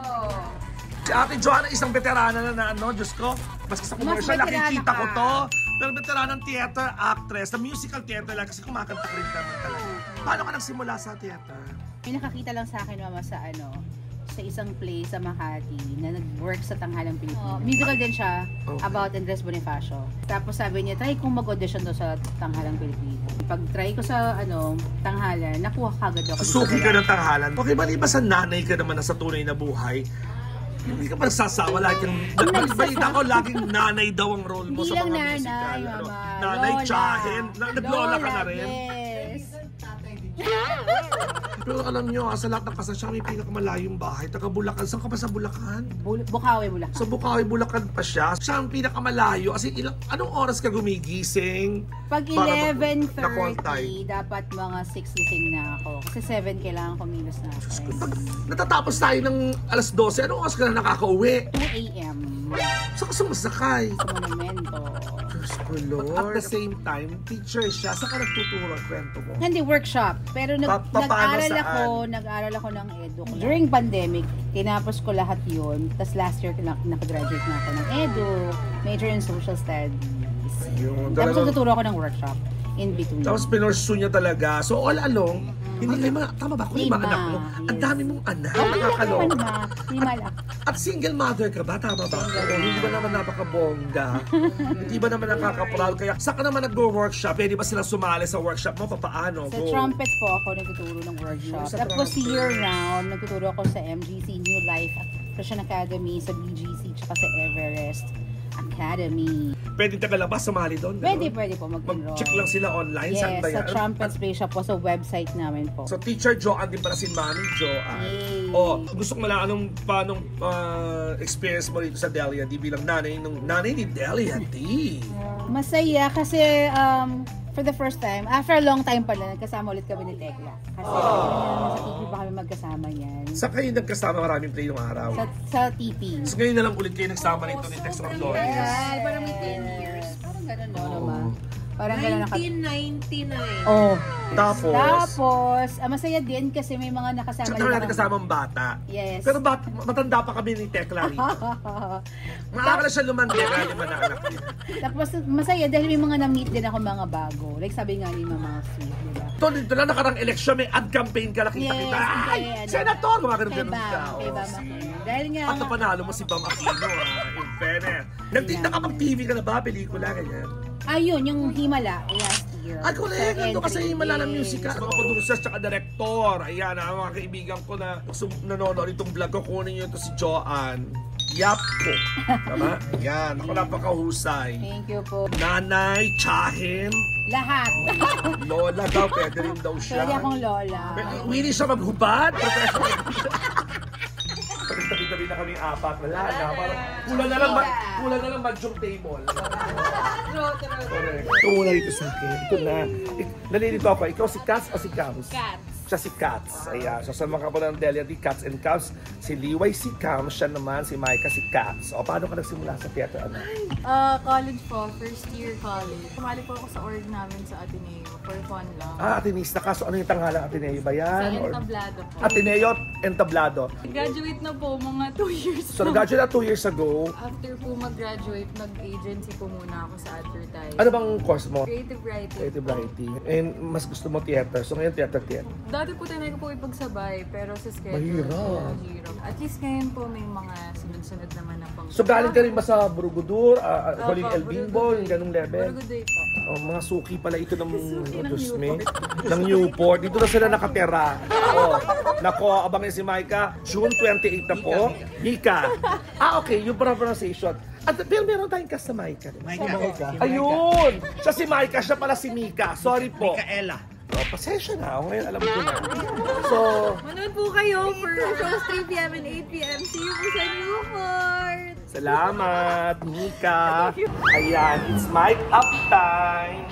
Speaker 1: Si Ate Joanne, isang veterana na ano, Diyos ko. Maski sa commercial, nakikita ko to. Pero veteranang theater actress, sa musical theater lang, kasi kumakanta rin naman talaga. Paano ka nagsimula sa theater?
Speaker 13: May nakakita lang sa akin, mama, sa sa isang play sa Makati na nag-work sa Tanghalang Pilipinas. Musical din siya, about Andres Bonifacio. Tapos sabi niya, try kong mag-audition doon sa Tanghalang Pilipinas. Pag-try ko sa Tanghalan, nakuha kagad ako.
Speaker 1: Suki ka ng Tanghalan. Okay, maliban sa nanay ka naman na sa tunay na buhay, hindi ka pa nagsasawa. Nagbalita ko, laging nanay daw ang role mo sa mga musical.
Speaker 13: Nanay, mama.
Speaker 1: Nanay,
Speaker 13: Lola.
Speaker 1: tsahin. Naglola ka na rin.
Speaker 13: Yes.
Speaker 1: Pero alam nyo, sa lahat ng kasal siya, may pinakamalayong bahay. Taga Bulacan. Saan ka pa sa Bulacan?
Speaker 13: Bukawi, Bulacan.
Speaker 1: Sa Bukawi, Bulacan pa siya. Siya ang pinakamalayo. Kasi anong oras ka gumigising?
Speaker 13: Pag 11:30, dapat mga 6 gising na ako. Kasi 7 kailangan kumilos na ako.
Speaker 1: Pag natatapos tayo ng alas 12, anong oras ka na nakakauwi?
Speaker 13: 2 a.m.
Speaker 1: Saan ka sumasakay?
Speaker 13: Sa monumento.
Speaker 1: Diyos ko, Lord. At the same time, teacher siya. Saan ka nagtuturo ang kwento mo?
Speaker 13: Hindi, workshop. Pero nag-aral ako ng edu. During pandemic, tinapos ko lahat yun. Tapos last year, nakagraduate na ako ng edu. Major in social studies. Tapos nagtuturo ako ng workshop. In between.
Speaker 1: Tapos pinursu niya talaga. So all along, hindi kayo mga, tama ba? Kung yung mga anak mo, ang dami mong anak. Nakakaloka. At single mother ka ba? Tama ba? O hindi ba naman napakabongga? Hindi ba naman nakaka-proud? Kaya saan ka naman nag-workshop? Pwede ba silang sumali sa workshop mo? Paano?
Speaker 13: Sa trumpets po ako nagtuturo ng workshop. Tapos year-round, nagtuturo ako sa MGC New Life Christian Academy, sa BGC, tsaka sa Everest Academy.
Speaker 1: Pwede tagalabas sumali doon?
Speaker 13: Pwede po mag-enroll.
Speaker 1: Mag-check lang sila online?
Speaker 13: Yes,
Speaker 1: saan ba yan?
Speaker 13: sa Trumpets Play Shop po, sa website namin po.
Speaker 1: So, Teacher Joanne din pala si Mami Joanne. Gusto ko malaman paanong experience mo dito sa Delia D bilang nanay ni Delia D.
Speaker 13: Masaya kasi for the first time, after a long time pala, nagkasama ulit kami ni Tekla. Kasi sa TV pa kami magkasama niyan.
Speaker 1: Saan kayo nagkasama maraming play nung araw?
Speaker 13: Sa TV.
Speaker 1: So ngayon na lang ulit kayo nagsama nito ni Tex Flores.
Speaker 13: Yeah, parang may 10 years. Parang gano'n, no, naman. Parang
Speaker 12: 1999.
Speaker 1: Tapos,
Speaker 13: masaya din kasi may mga nakasama.
Speaker 1: Tsaka natin kasamang bata.
Speaker 13: Yes.
Speaker 1: Pero matanda pa kami ni Tekla rito. Makakala siya lumandek, lima na anak din.
Speaker 13: Tapos masaya dahil may mga na-meet din ako mga bago. Like sabi nga ni Mama Sweet, diba?
Speaker 1: Dito lang nakarang eleksyon, may ad campaign ka, nakita-kita. Ay, senator! Kumakaroon ka.
Speaker 13: Kay Bam Aquino. Dahil nga...
Speaker 1: At napanalo mo si Bam Aquino, in fairness. Nakapag-TV ka na ba? Pelikula, ganyan?
Speaker 13: Ayun, yung Himala last year.
Speaker 1: Ay, correct. Ito kasi Himala ng musical. Mga producers tsaka director. Ayan, mga kaibigan ko na nanonood itong vlog ko. Kunin nyo ito si Joanne. Yapko. Tama? Ayan. Ako napakahusay.
Speaker 13: Thank you po.
Speaker 1: Nanay, tsahin.
Speaker 13: Lahat.
Speaker 1: Lola daw. Pwede rin daw siya.
Speaker 13: Pwede akong lola.
Speaker 1: Willy siya maghubad. Professional. Tabi-tabi na kaming apat. Wala na. Kulang na lang mahjong table. Correct. Ito muna dito sa akin. Ito na. Nalilito ako. Ikaw si Cats o si Cams?
Speaker 6: Cats.
Speaker 1: Siya si Cats. Ayan. So sa mga kapo ng Delia D, Cats and Cams. Si Liway si Cams. Siya naman si Micah si Cats. O paano ka nagsimula sa theater? Ano?
Speaker 14: College po. First year college. Sumali po ako sa org namin sa Ateneo. For fun lang.
Speaker 1: Atenista ka. So ano yung tanghalang Ateneo ba yan?
Speaker 14: Sa Entablado po.
Speaker 1: Ateneo Entablado.
Speaker 14: Graduate na po mga 2 years
Speaker 1: So nag-graduate na 2 years ago.
Speaker 14: After po mag-graduate, nag-agency po muna ako sa advertising.
Speaker 1: Ano bang course mo?
Speaker 14: Creative writing.
Speaker 1: Creative writing. And mas gusto mo theater. So ngayon theater.
Speaker 14: Dati po tinay ko po ipagsabay, pero sa schedule.
Speaker 1: Mahirap.
Speaker 14: At least ngayon po may mga sunod-sunod naman na pang...
Speaker 1: So galing ka rin ba sa Brugudur, Galing El Bimbo, yung ganung level?
Speaker 14: Brugudur po.
Speaker 1: Oh, mga suki pala ito ng Newport. Dito na sila nakatera. Oh, nako, abangin si Micah. June 28 na po. Mika. Okay, yung pronunciation. At pero meron tayong cast sa Micah.
Speaker 5: Micah.
Speaker 1: Ayun! Siya si Micah, siya pala si Mika. Sorry po.
Speaker 5: Micaela.
Speaker 1: Oh, pasensya na. Ngayon alam ko na. So,
Speaker 14: manood po kayo for shows 3 p.m. and 8 p.m. See you po sa Newport!
Speaker 1: Salamat, Mika. Ayan, it's mic up time.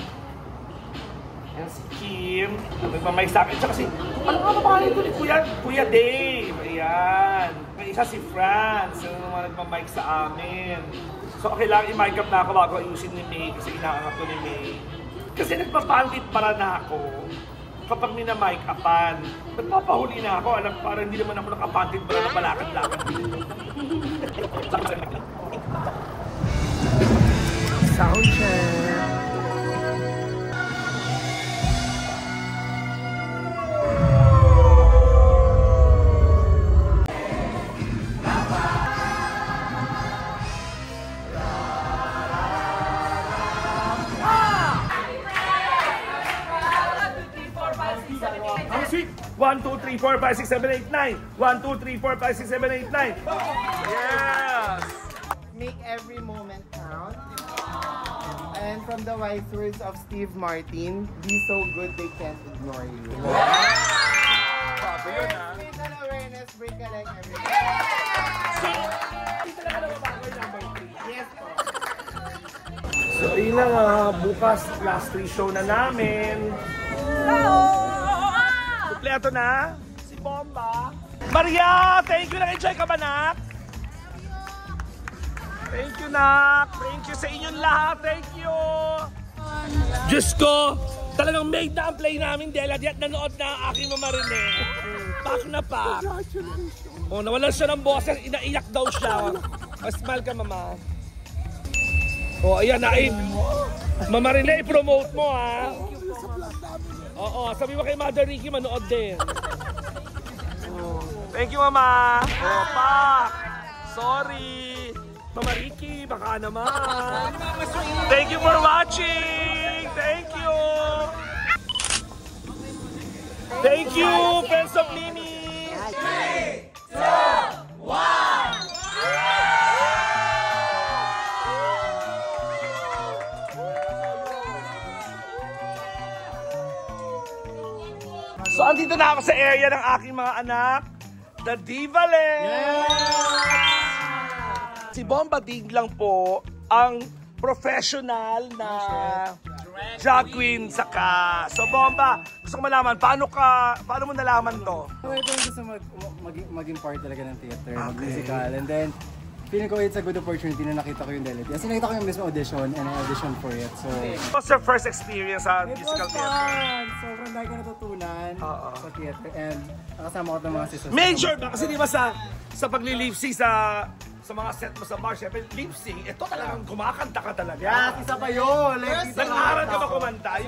Speaker 1: Ayan si Kim. Nagmamic sa akin. Tsaka si, ano nga pangalan ito ni Kuya Dave. Ayan. May isa si Franz. Yung mga nagmamic sa amin. So, kailangan i-mic up na ako bago ayusin ni May kasi inaangat ko ni May. Kasi nagpapandit para na ako kapag mina-mic upan. Nagpapahuli na ako. Alam, parang hindi naman ako nakapandit para na balakad-lakad dito. Sound check. Sweet! 1, 2, 3, 4, 5, 6, 7, 8, 9. 1, 2, 3, 4, 5, 6, 7, 8, 9. Yes!
Speaker 15: Make every moment count. And from the wise words of Steve Martin, be so good they can't ignore you. Create an awareness, break a leg every day. Yes po.
Speaker 1: So yun na nga, bukas last 3 show na namin. Kompleto na si Bomba. Maria, thank you, nag-enjoy ka ba, Nak? Thank you, Nak. Thank you sa inyong lahat. Thank you. Diyos ko, talagang made na ang play namin, Dela. Diyan nanood na ang aking mamarine. Pak na pak. Oh, nawalan siya ng boses. Inaiyak daw siya. Smile ka, Mama. Oh, ayan na. Mamarine, i-promote mo, ha? Oo, sabi mo kay Mother Ricky, manood din. Thank you, Mama. Oh, pak. Sorry. Mama Ricky, baka naman. Thank you for watching. Thank you. Thank you, Pens of Mimi. 3, 2, 1. So, andito na ako sa area ng aking mga anak, the Divalent! Si Bomba Dig lang po ang professional na drag queen saka. So, Bomba, gusto ko malaman, paano mo nalaman to?
Speaker 5: Ito yung gusto maging part talaga ng theater, mag-musical, and then feeling ko it's a good opportunity na nakita ko yung Delit. Kasi nakita ko yung mismo audition and I auditioned for it. So,
Speaker 1: what's your first experience sa musical theater?
Speaker 5: Sobrang dahil ko natutunan sa theater and nakasama ko ng mga sisters.
Speaker 1: Major ba? Kasi di ba sa pagli-lip-sync sa mga set mo sa bar, syempre lip-sync, ito talagang kumakanta ka talaga.
Speaker 5: Yeah, isa pa yun.
Speaker 1: Nag-aaral ka ba kumanta?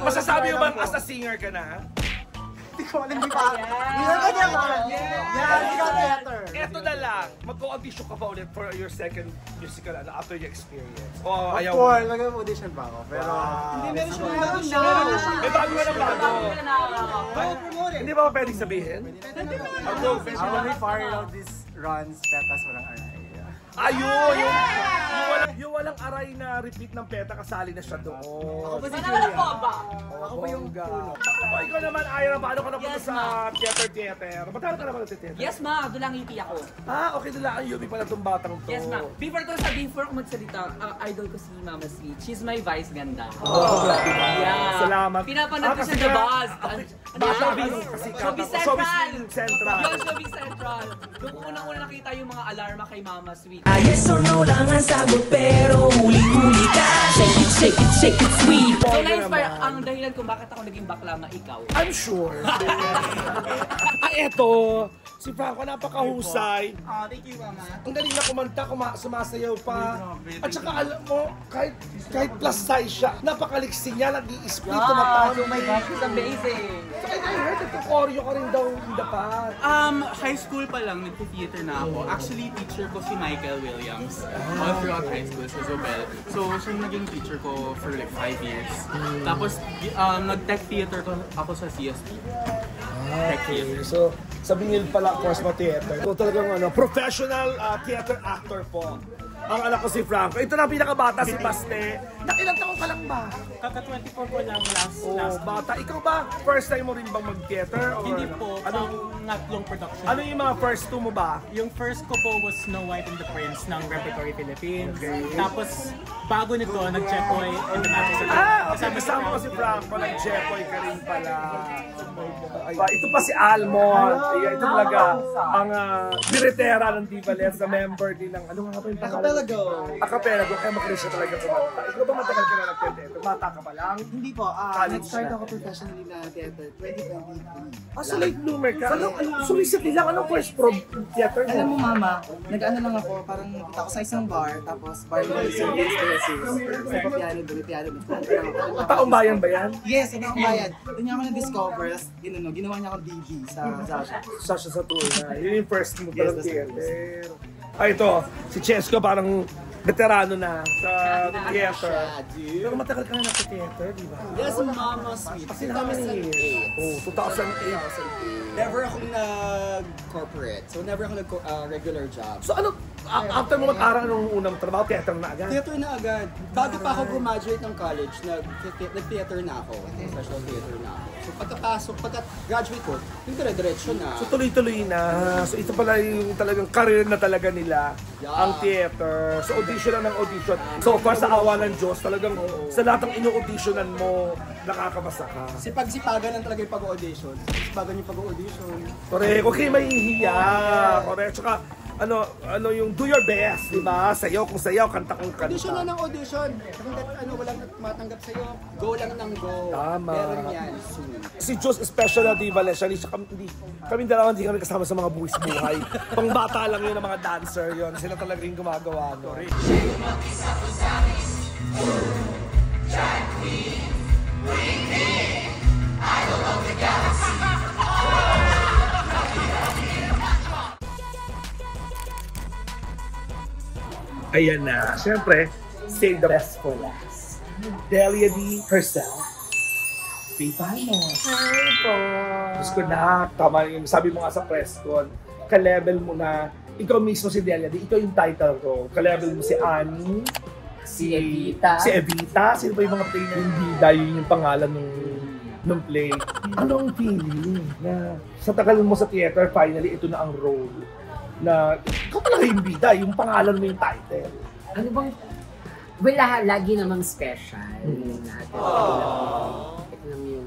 Speaker 1: Masasabi mo ba as a singer ka na?
Speaker 5: Hindi ko alam, di ba? Theater.
Speaker 1: Eto na lang, mag-audition ka pa ulit for your second musical after your experience. O ayaw
Speaker 5: mo? Mag-audition pa ako, pero hindi meron siya na.
Speaker 1: May bago ka ng bago. Hindi ba pwedeng sabihin?
Speaker 5: I'm very far out this runs, petas, walang aray.
Speaker 1: Ayun! Yung walang aray na repeat ng peta, kasali na siya doon.
Speaker 5: Ako ba si Julia? Ako ba yung puno?
Speaker 1: O ikaw naman, Ira, paano ka napunta sa theater? Magkano ka naman sa theater?
Speaker 16: Yes, ma. Doon lang ipi ako.
Speaker 1: Okay, doon lang ang Yubi pala itong batang to.
Speaker 16: Yes, ma. Before ko magsalita, idol ko si Mama Sweet. She's my vice ganda.
Speaker 1: Yeah. Salamat.
Speaker 16: Pinapanood ko siya sa bus.
Speaker 1: Showbiz Central.
Speaker 16: Showbiz Central. Doon ko unang-una nakita yung mga alarma kay Mama Sweet.
Speaker 17: Yes or no lang ang sagot, pero huli-huli ka. Shake it, sweet.
Speaker 16: So na-inspire ang dahilan kung bakit ako naging bakla na ikaw.
Speaker 1: I'm sure. Eto, si Franco napakahusay.
Speaker 15: Thank you, Mama.
Speaker 1: Ang galing na kumanta, sumasayaw pa. At saka alam mo, kahit plus size siya, napakaliksi niya, nag-i-split, tumatawa.
Speaker 16: Oh my gosh, it's amazing.
Speaker 1: I heard nagka-choreo ka rin daw in the past.
Speaker 18: High school pa lang, nag-theater na ako. Actually, teacher ko si Michael Williams. All throughout high school sa Zobel. So, siya yung naging teacher ko for like 5 years. Tapos, nag-tech theater ako sa CSP. Tech theater.
Speaker 1: So, sa Bingil pala, course mo theater. So, talagang professional theater actor po. Ang anak ko si Franco. Ito na ang pinakabata, si Baste. Nakilang taon ka lang ba?
Speaker 3: Kaka-24 ko lang last
Speaker 1: Bata. Ikaw ba, first time mo rin bang mag-theater?
Speaker 3: Hindi po, pangatlong production.
Speaker 1: Ano yung mga first two mo ba?
Speaker 3: Yung first ko po was Snow White and the Prince ng Repertory Philippines. Tapos, bago nito, nag-Jepoy and the Magic of
Speaker 1: Kasama ko si Franco, nag-Jepoy ka rin pala. Ito pa si Almond. Ito talaga ang diretera ng Diva Lets, na member din ng, ano nga ba yung pangalan? Acapelago. Kaya makinig siya talaga kumanta. Ikaw ba matagal ka na nag-theater? Bata ka pa lang?
Speaker 5: Hindi po. Nag-start ako professionally na theater 2023.
Speaker 1: So late bloomer ka? So recently lang, anong first theater mo?
Speaker 5: Alam mo mama, nag-ano lang ako, parang punta ako sa isang bar, tapos bar mo yung service basis. Sa piano, piano.
Speaker 1: Taong bayan ba yan?
Speaker 5: Yes, sa taong bayan. Doon niya ako na-discover, ginawa niya akong DB sa Sasha.
Speaker 1: Sasha sa tuwa na. Yun yung first mo palang theater. Ito, si Chesko parang veterano na sa theater. Pero matagal ka na sa theater, di ba?
Speaker 5: Yes, Mama Sweet.
Speaker 1: Kasi namin 2008.
Speaker 5: Never akong nag-corporate. So, never ako nag-regular job.
Speaker 1: So, ano, after mo mag-aral nung unang trabaho, theater na agad?
Speaker 5: Theater na agad. Bago pa ako graduate ng college, nag-theater na ako. Professional theater na ako. So, pagka-graduate ko, yung dire-diretso na.
Speaker 1: So, tuloy-tuloy na. So, ito pala yung talagang career na talaga nila, ang theater. So, audition lang ng audition. So far sa awa ng Diyos, talagang sa lahat ng ino-auditionan mo, nakakabasa ka.
Speaker 5: Sipagan lang talaga yung pag-audition. Sipagan yung pag-audition.
Speaker 1: Correct. Huwag kayo mahihiya. Correct. Tsaka, ano yung do your best, di ba? Sayaw kung sayaw, kanta kung kanta.
Speaker 5: Audition na ng audition. Walang matanggap sa'yo. Go lang ng go.
Speaker 1: Tama.
Speaker 5: Meron yan.
Speaker 1: Si Diyos special na Diva Lets. Kami dalawa hindi kami kasama sa mga buwis buhay. Pangbata lang yun ng mga dancer yun. Sila talaga yung gumagawa. No? Ayan na. Siyempre, save the best for last. Delia D herself. Hi po. Diyos ko na, tama yung sabi mo nga sa press con, ka-level mo na, ikaw mismo si Delia D, ikaw yung title ko. Ka-level mo si Annie, si Evita, sino ba yung mga play na yung bida, yun yung pangalan ng play. Anong feeling na sa tagal mo sa theater, finally, ito na ang role na ikaw talaga yung bida, yung pangalan mo yung title.
Speaker 10: Ano bang, lagi namang special. Ito lang yung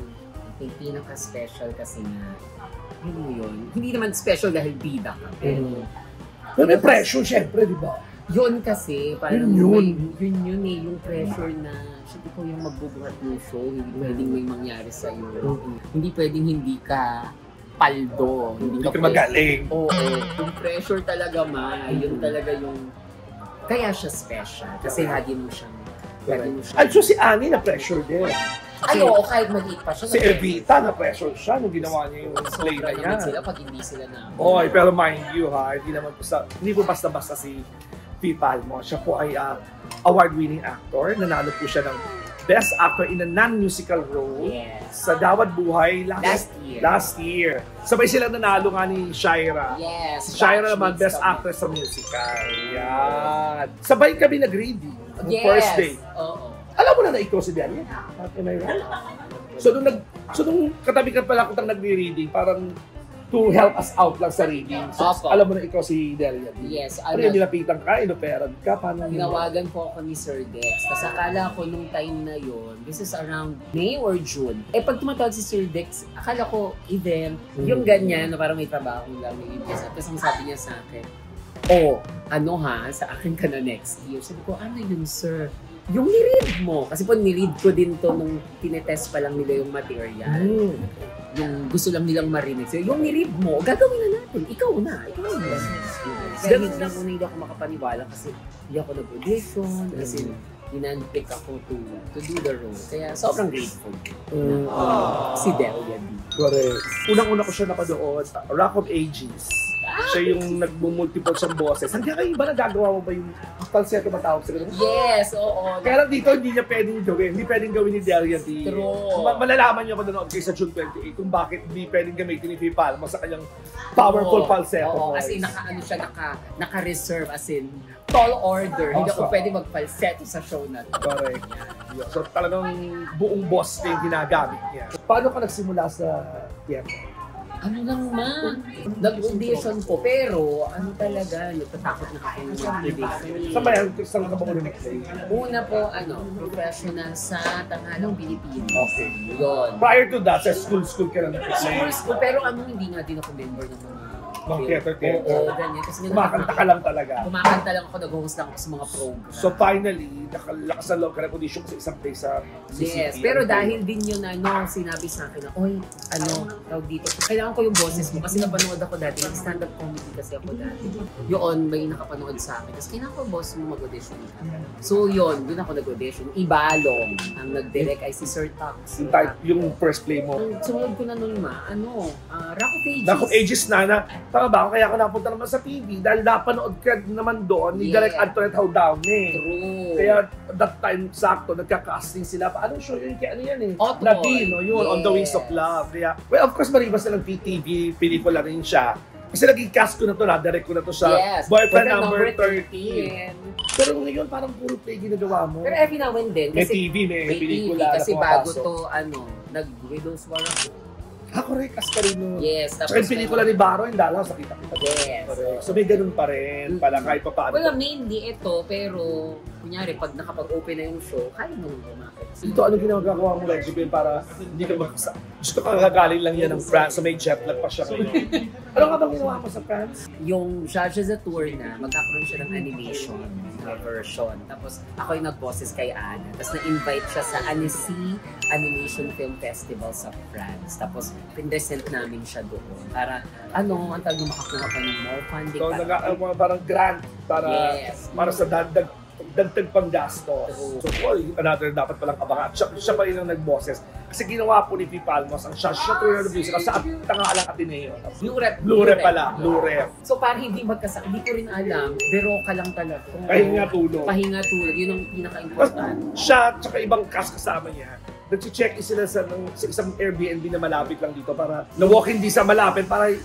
Speaker 10: pinaka-special kasi nga, hindi naman special dahil bida ka. Pero
Speaker 1: may pressure syempre, di ba?
Speaker 10: Yun kasi, parang yun yung pressure na syempre ko yung magbubuhat ng show, hindi pwedeng may mangyari sa'yo. Hindi pwedeng hindi ka paldo,
Speaker 1: hindi ka magaling.
Speaker 10: Oo, yung pressure talaga yun talaga yung, kaya siya special, kasi lagi mo siyang,
Speaker 1: So si Annie na pressure din.
Speaker 10: Kahit maliit pa siya.
Speaker 1: Si Evita na pressure siya nung ginawa niya yung play na niya.
Speaker 10: Sila pag hindi sila na.
Speaker 1: Pero mind you hindi po basta-basta si P. Palmo. Siya po ay award-winning actor. Nanalo po siya ng Best Actor in a Non-Musical Role sa Dawad Buhay last year. Sabay sila nanalo nga ni Shaira.
Speaker 10: Yes.
Speaker 1: Si Shaira naman Best Actress sa Musical. Yan. Sabay kami nag-reading. First day. Alam mo na ikaw si Delia? Am I right? So nung katabi ka pala kung nag-reading, parang to help us out lang sa reading. So, alam mo na ikaw si Delia.
Speaker 10: Yes.
Speaker 1: Pero yung nilapitan ka, inoperan ka, paano?
Speaker 10: Tinawagan po ako ni Sir Dex. Tapos akala ko nung time na yon, this is around May or June. Pag tumatawag si Sir Dex, akala ko event, yung ganyan, na parang may trabaho lang. Tapos ang sabi niya sa akin, sa akin ka na next year. Sabi ko, ano yun, sir? Yung ni-read mo. Kasi po ni-read ko din to nung tinetest pa lang nila yung material. Yung gusto lang nilang marinig. So, yung ni-read mo, gagawin na natin. Ikaw na. Ganun lang una hindi ako makapaniwala kasi hindi ako nag-audition. Kasi in-unpick ako to do the role. Kaya sobrang grateful. Si Delia D.
Speaker 1: Correct. Unang-una ko siya napanood, Rock of Ages. Siya yung nagmumultiple siyang boses. Hanggang kayo ba nagagawa mo ba yung falsetto matawag sa ganun?
Speaker 10: Yes, oo.
Speaker 1: Kaya lang dito, hindi niya pwedeng gawin. Hindi pwedeng gawin ni Delia D.
Speaker 10: True.
Speaker 1: Malalaman niyo kung nanood kayo sa June 28 kung bakit hindi pwedeng gamitin ni Faye Palma sa kanyang powerful falsetto
Speaker 10: Oo,
Speaker 1: voice.
Speaker 10: as in, naka-reserve, as in, tall order. Hindi ako pwede mag-falsetto sa show na to.
Speaker 1: Correct. So talagang buong boss na yung ginagamit niya. Paano ka nagsimula sa theater?
Speaker 10: Ano lang ma? Nag-audition ko, pero ano talaga, natatakot na ako ng audition.
Speaker 1: Saan ba yan? Saan ka ba muna nag-play?
Speaker 10: Una po, professional sa Tanghalang Pilipinas.
Speaker 1: Okay.
Speaker 10: Yun.
Speaker 1: Prior to that, sa school ka lang nag-play?
Speaker 10: School, pero hindi nga din ako member ng mga
Speaker 1: theater.
Speaker 10: Oo, ganyan. Kasi
Speaker 1: kumakanta ka lang talaga.
Speaker 10: Kumakanta lang ako, nag-host lang ako sa mga program.
Speaker 1: So finally, nakalakas na loob ka ng audition sa isang place sa
Speaker 10: Yes, pero dahil din yun sinabi sa akin na, oy, tawag dito, kailangan ko yung boses mo kasi napanood ako dati, nag-stand-up comedy kasi ako dati. Yun, may nakapanood sa akin. Kasi kailangan ko boss mo mag-audition. So yun, doon ako nag-audition. Ibalong, ang nag-direct ay si Sir Tax.
Speaker 1: Yung first play mo?
Speaker 10: Sumunod ko na nun Rock of Ages.
Speaker 1: Rock of Ages na, tama ba? Kaya ako napunta naman sa TV dahil napanood ka naman doon ni Direk Antoinette Howdowney.
Speaker 10: True.
Speaker 1: Kaya that time, sakto, nagka-casting sila. Anong show yun? Kaya ano yan eh?
Speaker 10: Otto.
Speaker 1: Latino, yun, On the Wings of Love. Kaya, well, of course, maribas na ng PTV, pelikula rin siya. Kasi naging cast ko na to, direct ko na to sa Boyfriend Number 13. Pero ngayon, parang puro play ginagawa mo.
Speaker 10: Pero every now and then,
Speaker 1: may TV, may pelikula.
Speaker 10: Kasi bago to, nag-Widow's War ako.
Speaker 1: Correct. Kas ka rin mo.
Speaker 10: Yes.
Speaker 1: Tsaka yung pelikula ni Baro, yung dalaw sa kita-kita.
Speaker 10: Yes.
Speaker 1: Correct. So may ganun pa rin, pala kahit pa paano.
Speaker 10: Well, mainly ito, pero kunyari, pag nakapag-open na yung show, kaya mo lumakit.
Speaker 1: Ito, ano ginagawa mo, Reggie, para hindi ka makasa... Gusto ka kagagaling lang yan ng France, so may jet lag pa siya ngayon. Ano nga bang ginawa mo sa France?
Speaker 10: Yung Judges at Tour na, magkakaroon siya ng animation na version. Tapos ako yung nag-bosses kay Ana. Tapos na-invite siya sa Annecy Animation Film Festival sa France. Tapos pinresent namin siya doon. Para ang tawag na makakuha pa ng more funding.
Speaker 1: So parang grant para sa dagdag pang gasto. So, another dapat palang abangan. Siya pa rin ang nag-bosses. Kasi ginawa po ni Faye Palmos ang siya tour ng musical sa Tanghalang Ateneo. Blue Rep pala.
Speaker 10: So, para hindi magkasakit, hindi ko rin alam, pero ka lang talaga.
Speaker 1: Pahinga tulog.
Speaker 10: Yun ang pinaka-important.
Speaker 1: Siya, tsaka ibang cast kasama niya. Nag-check sila sa isang Airbnb na malapit lang dito para na-walk hindi sa malapit para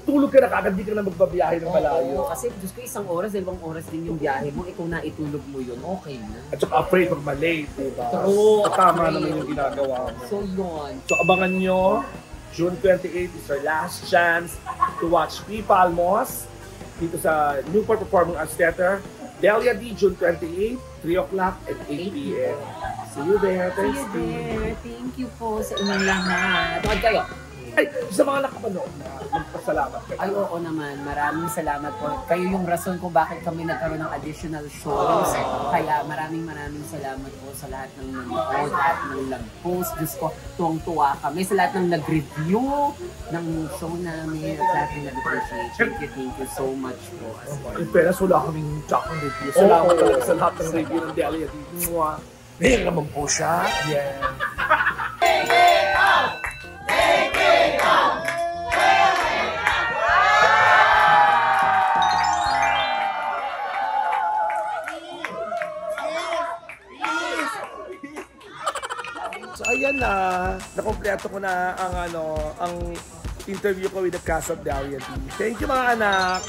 Speaker 1: tulog ka na kagad, di ka na magbabiyahe ng malayo.
Speaker 10: Kasi Diyos ko, 1 oras, 2 oras din yung biyahe mo, ikaw na itulog mo yun, okay na.
Speaker 1: At saka afraid pag malate, diba?
Speaker 10: True.
Speaker 1: Tama naman yung ginagawa mo.
Speaker 10: So yun.
Speaker 1: So abangan nyo, June 28 is our last chance to watch Faye Palmos dito sa Newport Performing Arts Theater. Delia D, June 28, 3 o'clock at 8 p.m. See you there. Thanks, Steve.
Speaker 10: Thank you po sa inyong lahat. Tuwad kayo.
Speaker 1: Ay, sa mga nakapanood na magpasalamat kayo.
Speaker 10: Ay, oo naman. Maraming salamat po. Kayo yung rason kung bakit kami nagkaroon ng additional shows. Kaya maraming salamat po sa lahat ng nag-post at ng nag-post. Diyos ko, tuwang-tuwa kami. Sa lahat ng nag-review ng show namin. At lahat ng nag-appreciate. Thank you so much po.
Speaker 1: In fairness, wala kaming tsakang review. Salamat talaga sa lahat ng review ng Delia dito. Ngayon naman po siya. Yeah. So ayan na, nakompleto ko na ang interview ko with the cast of Delia D. Thank you mga anak!